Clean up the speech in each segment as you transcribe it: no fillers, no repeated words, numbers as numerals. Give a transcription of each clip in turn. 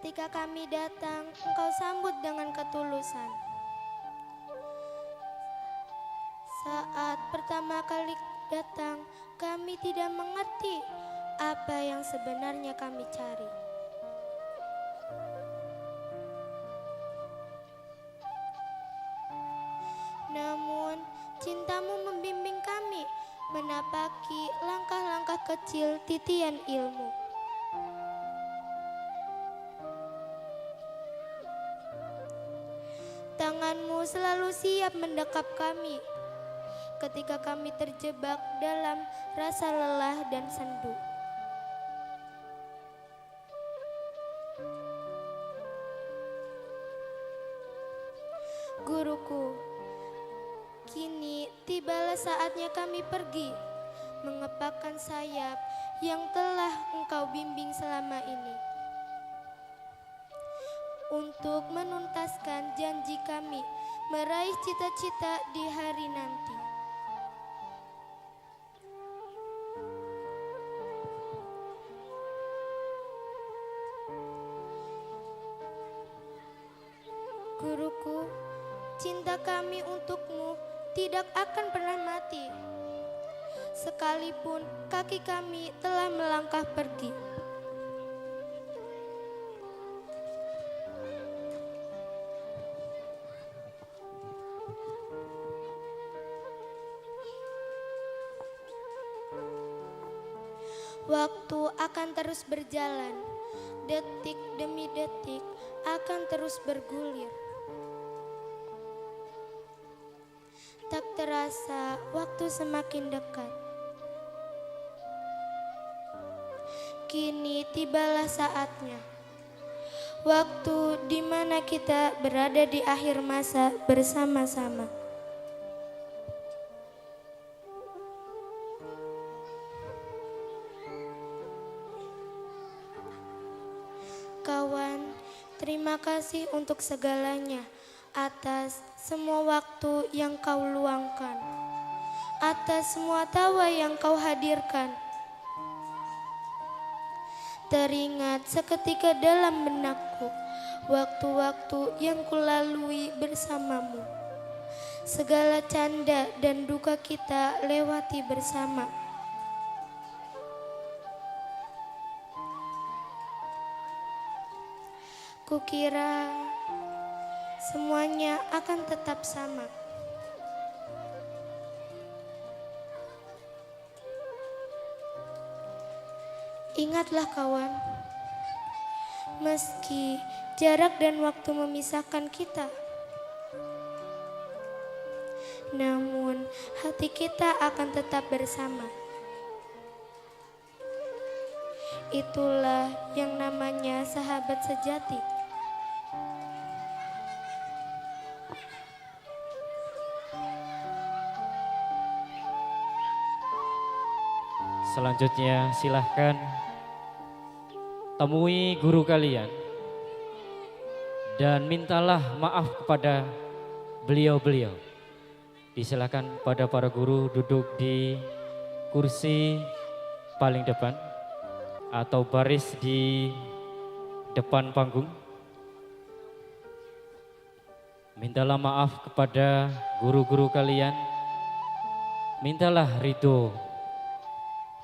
Ketika kami datang, Engkau sambut dengan ketulusan. Saat pertama kali datang, kami tidak mengerti apa yang sebenarnya kami cari. Namun, cintamu membimbing kami menapaki langkah-langkah kecil titian ilmu. Tanganmu selalu siap mendekap kami ketika kami terjebak dalam rasa lelah dan sendu. Guruku, kini tibalah saatnya kami pergi, mengepakkan sayap yang telah Engkau bimbing selama ini. Untuk menuntaskan janji kami meraih cita-cita di hari nanti. Guruku, cinta kami untukmu tidak akan pernah mati, sekalipun kaki kami telah melangkah pergi. Waktu akan terus berjalan, detik demi detik akan terus bergulir. Tak terasa waktu semakin dekat. Kini tibalah saatnya. Waktu di mana kita berada di akhir masa bersama-sama. Kawan, terima kasih untuk segalanya, atas semua waktu yang kau luangkan, atas semua tawa yang kau hadirkan. Teringat seketika dalam benakku, waktu-waktu yang kulalui bersamamu. Segala canda dan duka kita lewati bersama. Kukira semuanya akan tetap sama. Ingatlah kawan, meski jarak dan waktu memisahkan kita, namun hati kita akan tetap bersama. Itulah yang namanya sahabat sejati. Selanjutnya silahkan temui guru kalian dan mintalah maaf kepada beliau-beliau. Disilahkan pada para guru duduk di kursi paling depan atau baris di depan panggung. Mintalah maaf kepada guru-guru kalian. Mintalah ridho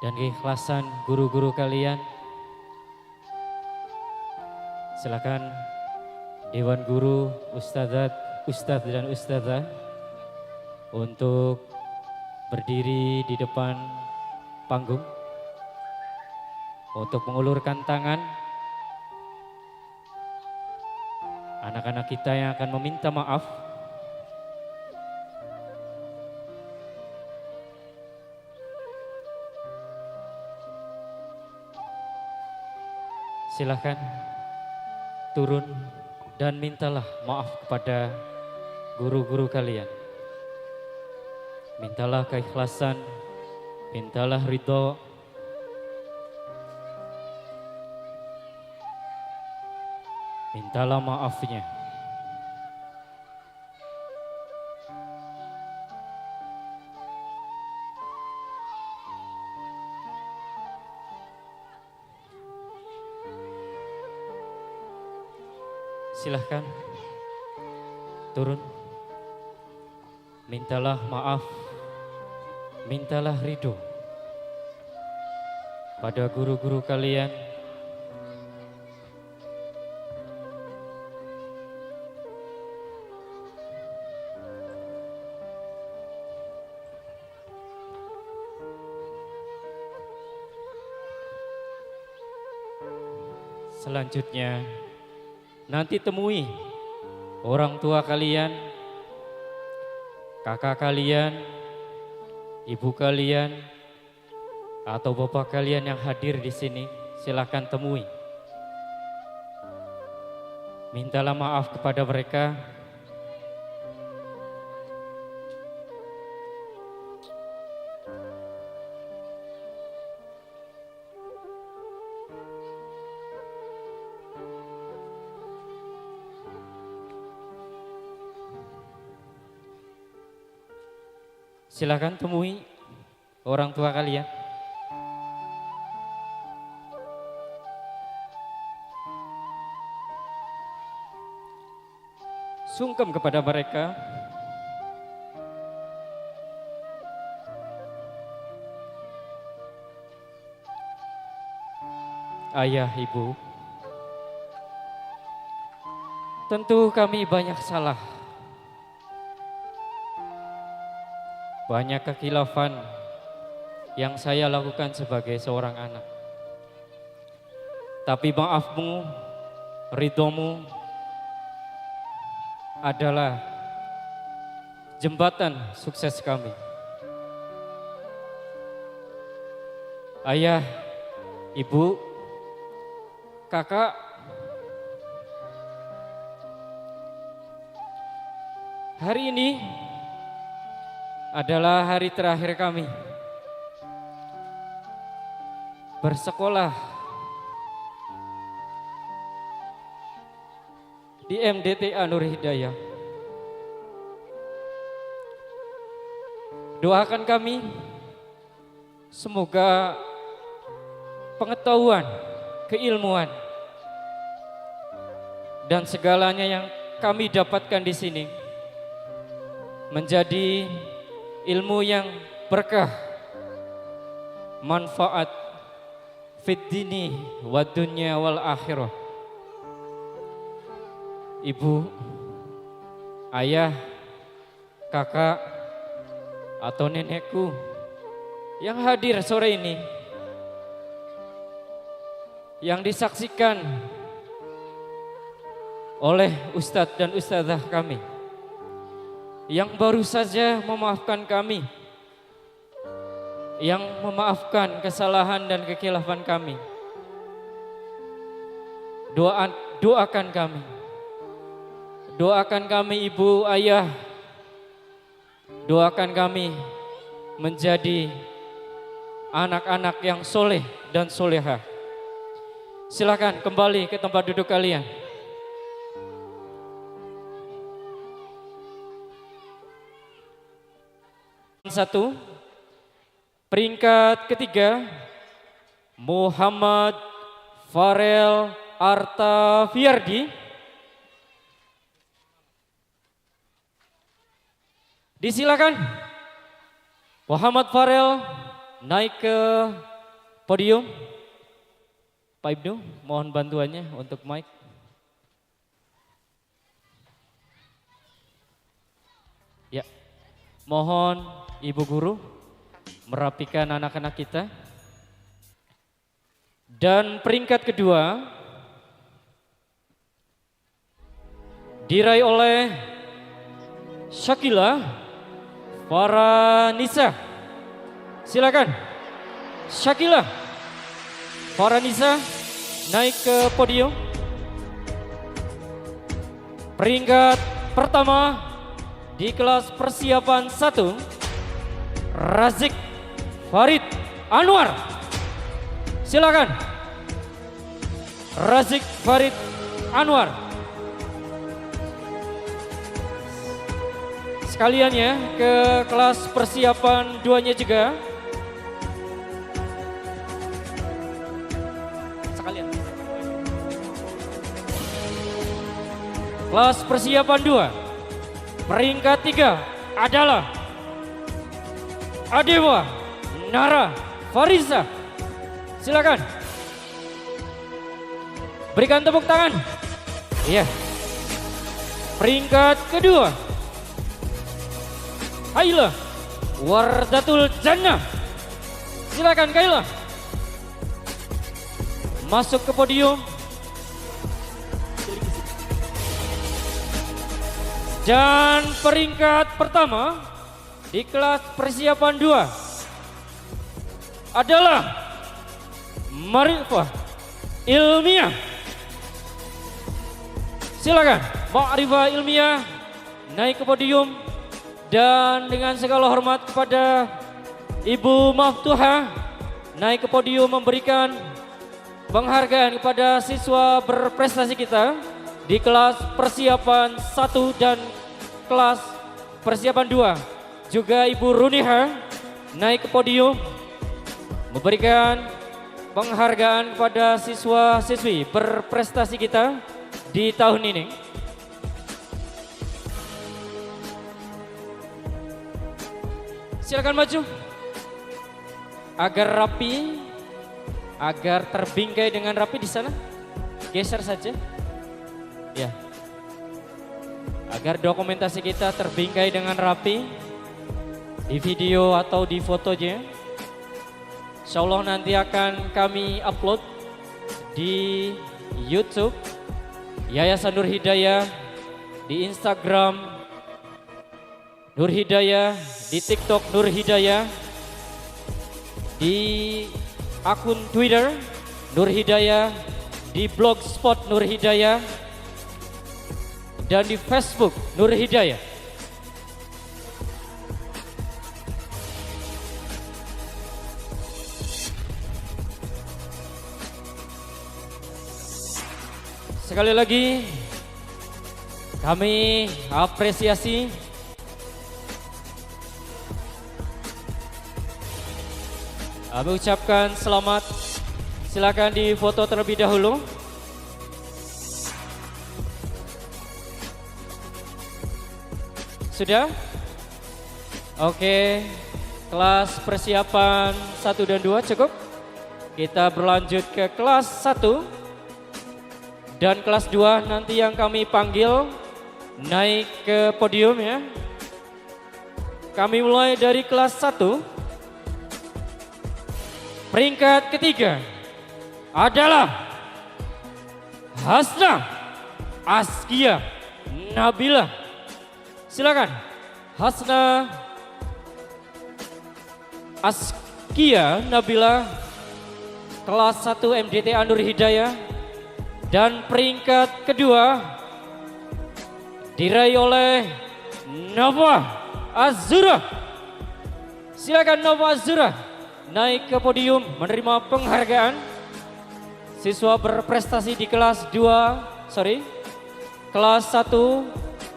dan keikhlasan guru-guru kalian. Silakan Dewan Guru, Ustadzat, Ustadz dan Ustadzah untuk berdiri di depan panggung untuk mengulurkan tangan. Anak-anak kita yang akan meminta maaf. Silahkan turun dan mintalah maaf kepada guru-guru kalian. Mintalah keikhlasan, mintalah ridho. Mintalah maafnya. Silahkan turun. Mintalah maaf, mintalah ridho pada guru-guru kalian. Selanjutnya, nanti temui orang tua kalian, kakak kalian, ibu kalian, atau bapak kalian yang hadir di sini. Silakan temui. Mintalah maaf kepada mereka. Silakan temui orang tua kalian. Sungkem kepada mereka. Ayah, ibu, tentu kami banyak salah. Banyak kekhilafan yang saya lakukan sebagai seorang anak. Tapi maafmu, ridhomu adalah jembatan sukses kami. Ayah, ibu, kakak, hari ini adalah hari terakhir kami bersekolah di MDTA Nur Hidayah. Doakan kami semoga pengetahuan, keilmuan, dan segalanya yang kami dapatkan di sini menjadi ilmu yang berkah, manfaat fid dini wa dunya wal akhirah. Ibu, ayah, kakak, atau nenekku yang hadir sore ini, yang disaksikan oleh ustadz dan ustadzah kami, yang baru saja memaafkan kami, yang memaafkan kesalahan dan kekhilafan kami. Doakan kami. Doakan kami ibu, ayah. Doakan kami menjadi anak-anak yang soleh dan solehah. Silakan kembali ke tempat duduk kalian. Satu, peringkat ketiga Muhammad Farel Arta Fiardi. Disilakan Muhammad Farel naik ke podium. Pak Ibnu, mohon bantuannya untuk mic. Ya, mohon Ibu Guru merapikan anak-anak kita. Dan peringkat kedua diraih oleh Syakila Faranisa. Silakan Syakila Faranisa naik ke podium. Peringkat pertama di kelas persiapan 1 Razik Farid Anwar. Silakan Razik Farid Anwar. Sekalian ya ke kelas persiapan 2-nya juga. Sekalian. kelas persiapan 2. Peringkat 3 adalah Adewa Nara Farisa. Silakan. Berikan tepuk tangan. Iya. Peringkat kedua, Kaila Wardatul Jannah. Silakan Kaila. Masuk ke podium. Dan peringkat pertama di kelas persiapan 2 adalah Ma'rifah Ilmiah. Silakan Ma'rifah Ilmiah naik ke podium dan dengan segala hormat kepada Ibu Maftuha naik ke podium memberikan penghargaan kepada siswa berprestasi kita di kelas persiapan 1 dan kelas persiapan 2. Juga Ibu Runiha naik ke podium memberikan penghargaan kepada siswa-siswi berprestasi kita di tahun ini. Silakan maju agar rapi, agar terbingkai dengan rapi di sana. Geser saja. Ya. Agar dokumentasi kita terbingkai dengan rapi di video atau di fotonya. Insya Allah nanti akan kami upload di YouTube Yayasan Nur Hidayah, di Instagram Nur Hidayah, di TikTok Nur Hidayah, di akun Twitter Nur Hidayah, di blogspot Nur Hidayah, dan di Facebook Nur Hidayah. Sekali lagi kami apresiasi kami ucapkan selamat. Silakan difoto terlebih dahulu. Sudah? Oke, kelas persiapan 1 dan 2 cukup. Kita berlanjut ke kelas 1 dan kelas 2 nanti yang kami panggil naik ke podium ya. Kami mulai dari kelas 1. Peringkat ketiga adalah Hasna Askia Nabila. Silakan Hasna Askia Nabila, kelas 1 MDTA Nur Hidayah. Dan peringkat kedua diraih oleh Nova Azura. Silakan Nova Azura naik ke podium menerima penghargaan siswa berprestasi di kelas 1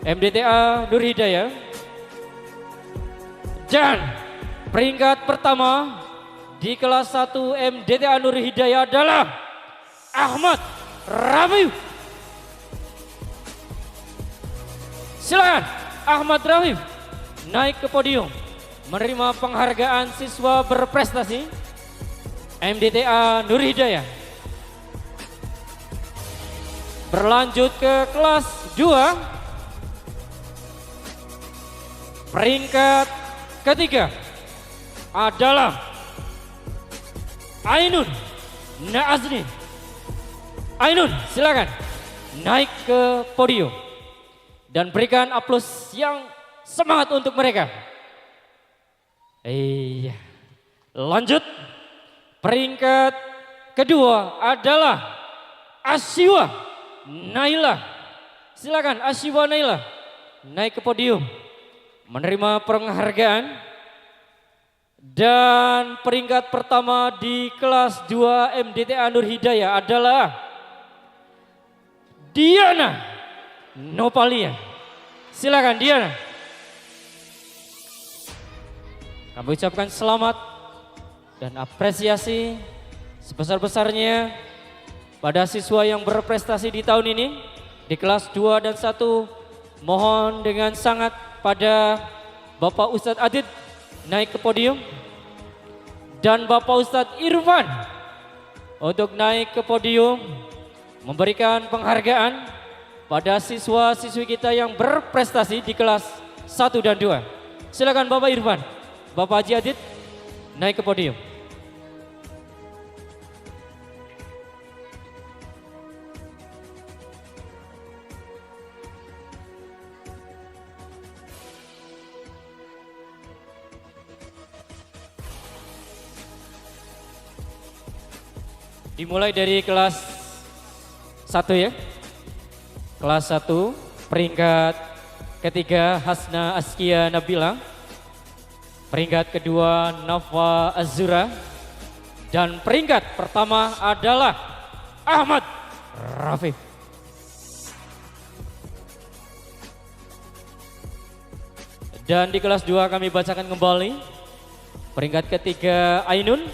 MDTA Nur Hidayah. Dan peringkat pertama di kelas 1 MDTA Nur Hidayah adalah Ahmad Rafiq. Silakan Ahmad Rafiq naik ke podium menerima penghargaan siswa berprestasi MDTA Nur Hidayah. Berlanjut ke kelas 2. Peringkat ketiga adalah Ainun Naazni. Ainun, silakan naik ke podium dan berikan aplaus yang semangat untuk mereka. Iya. Lanjut. Peringkat kedua adalah Asyiwa Naila. Silakan Asyiwa Naila naik ke podium menerima penghargaan. Dan peringkat pertama di kelas 2 MDTA Nur Hidayah adalah Diana Nopalia. Silakan Diana. Kami ucapkan selamat dan apresiasi sebesar-besarnya pada siswa yang berprestasi di tahun ini. di kelas 2 dan 1 mohon dengan sangat pada Bapak Ustadz Adit naik ke podium dan Bapak Ustadz Irfan untuk naik ke podium memberikan penghargaan pada siswa-siswi kita yang berprestasi di kelas 1 dan 2. Silakan Bapak Irfan, Bapak Haji Adit naik ke podium. Dimulai dari kelas 1 ya. Kelas 1 peringkat ketiga Hasna Askia Nabila. Peringkat kedua Nafa Azura. Dan peringkat pertama adalah Ahmad Rafif. Dan di kelas 2 kami bacakan kembali. Peringkat ketiga Ainun.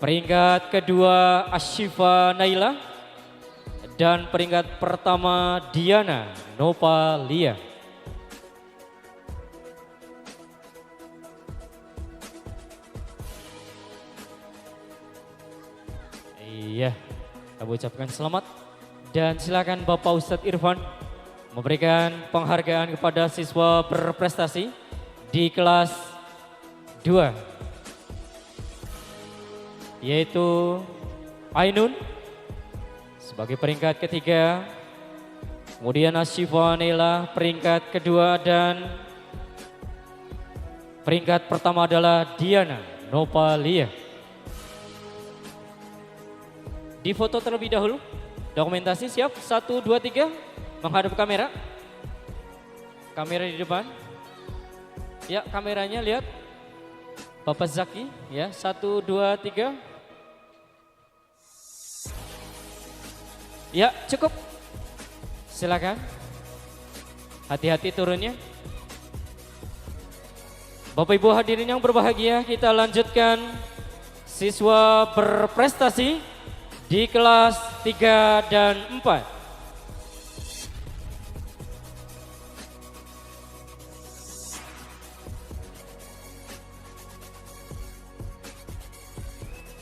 Peringkat kedua Ashifa Naila. Dan peringkat pertama Diana Nopalia. Iya, kita ucapkan selamat. Dan silakan Bapak Ustadz Irfan memberikan penghargaan kepada siswa berprestasi di kelas 2. Yaitu Ainun sebagai peringkat ketiga, kemudian Ashifa Naila peringkat kedua dan peringkat pertama adalah Diana Nopalia. Di foto terlebih dahulu, dokumentasi siap, 1, 2, 3, menghadap kamera. Kamera di depan. Ya, kameranya lihat. Bapak Zaki, ya, 1, 2, 3. Ya, cukup. Silakan. Hati-hati turunnya. Bapak Ibu hadirin yang berbahagia, kita lanjutkan siswa berprestasi di kelas 3 dan 4.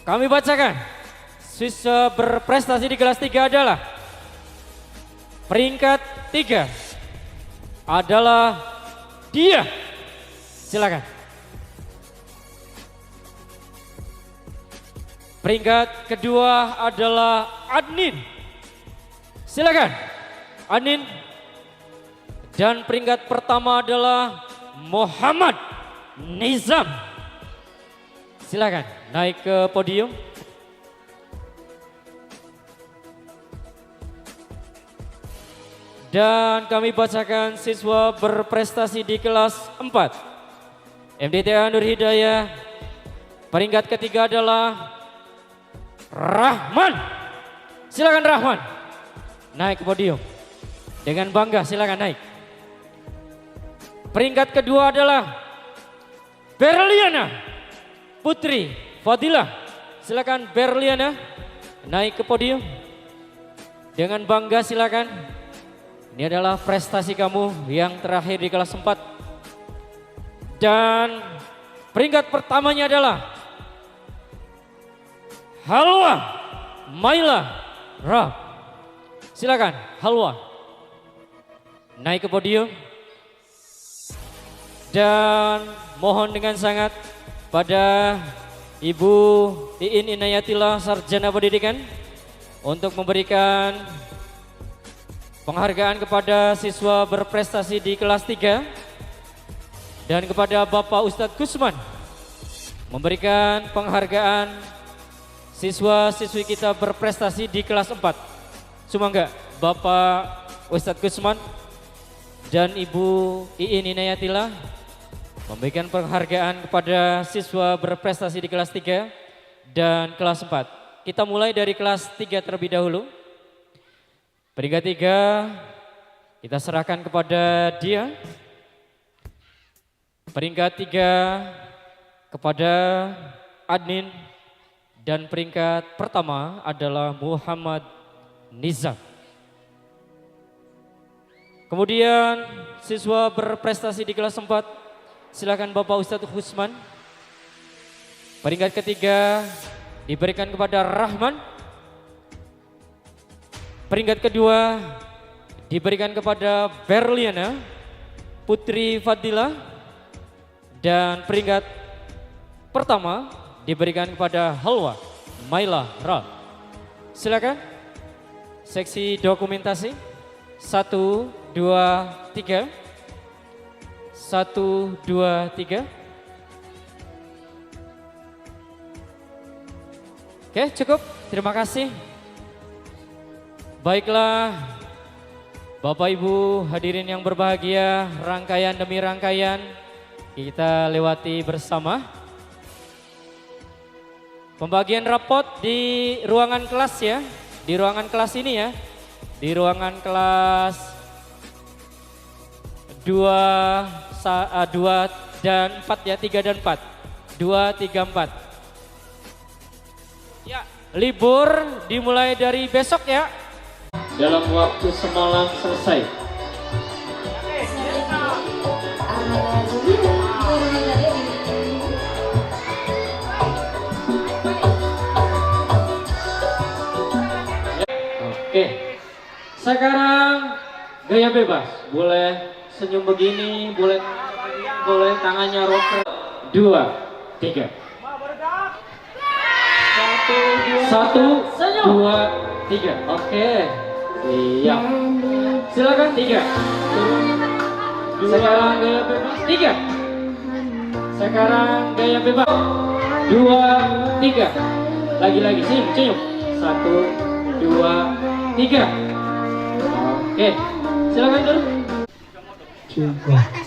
Kami bacakan. Siswa berprestasi di kelas 3 adalah peringkat 3 adalah dia. Silakan. Peringkat kedua adalah Adnin. Silakan. Adnin. Dan peringkat pertama adalah Muhammad Nizam. Silakan naik ke podium. Dan kami bacakan siswa berprestasi di kelas 4. MDTA Nur Hidayah. Peringkat ketiga adalah Rahman. Silakan Rahman. Naik ke podium. Dengan bangga silakan naik. Peringkat kedua adalah Berliana Putri Fadilah. Silakan Berliana naik ke podium. Dengan bangga silakan. Ini adalah prestasi kamu yang terakhir di kelas 4. Dan peringkat pertamanya adalah Halwa Maila Rab. Silakan Halwa naik ke podium. Dan mohon dengan sangat pada Ibu Iin Inayatillah Sarjana Pendidikan untuk memberikan penghargaan kepada siswa berprestasi di kelas 3 dan kepada Bapak Ustadz Gusman memberikan penghargaan siswa-siswi kita berprestasi di kelas 4. Sumangga Bapak Ustadz Gusman dan Ibu Iin Inayatillah memberikan penghargaan kepada siswa berprestasi di kelas 3 dan kelas 4. Kita mulai dari kelas 3 terlebih dahulu. Peringkat 3 kita serahkan kepada dia. Peringkat 3 kepada Adnin. Dan peringkat pertama adalah Muhammad Nizam. Kemudian siswa berprestasi di kelas 4, silakan Bapak Ustadz Husman. Peringkat ketiga diberikan kepada Rahman. Peringkat kedua diberikan kepada Berliana Putri Fadila. Dan peringkat pertama diberikan kepada Halwa Maila Ra. Silakan seksi dokumentasi 1, 2, 3. 1, 2, 3. Oke, cukup. Terima kasih. Baiklah, Bapak Ibu hadirin yang berbahagia, rangkaian demi rangkaian kita lewati bersama. Pembagian rapot di ruangan kelas ya, di ruangan kelas ini ya, di ruangan kelas 2 dan 4 ya, 3 dan 4. 2, 3, 4. Ya, libur dimulai dari besok ya. Dalam waktu semalam selesai. Oke, sekarang gaya bebas. Boleh senyum begini, boleh tangannya rocker. 2, 3. 1, 2, 3. Oke. Iya. Silakan 3. Sekarang gaya bebas 3. Sekarang gaya bebas 2, 3. Lagi-lagi senyum. 1, 2, 3. Oke. Silakan dulu. 3.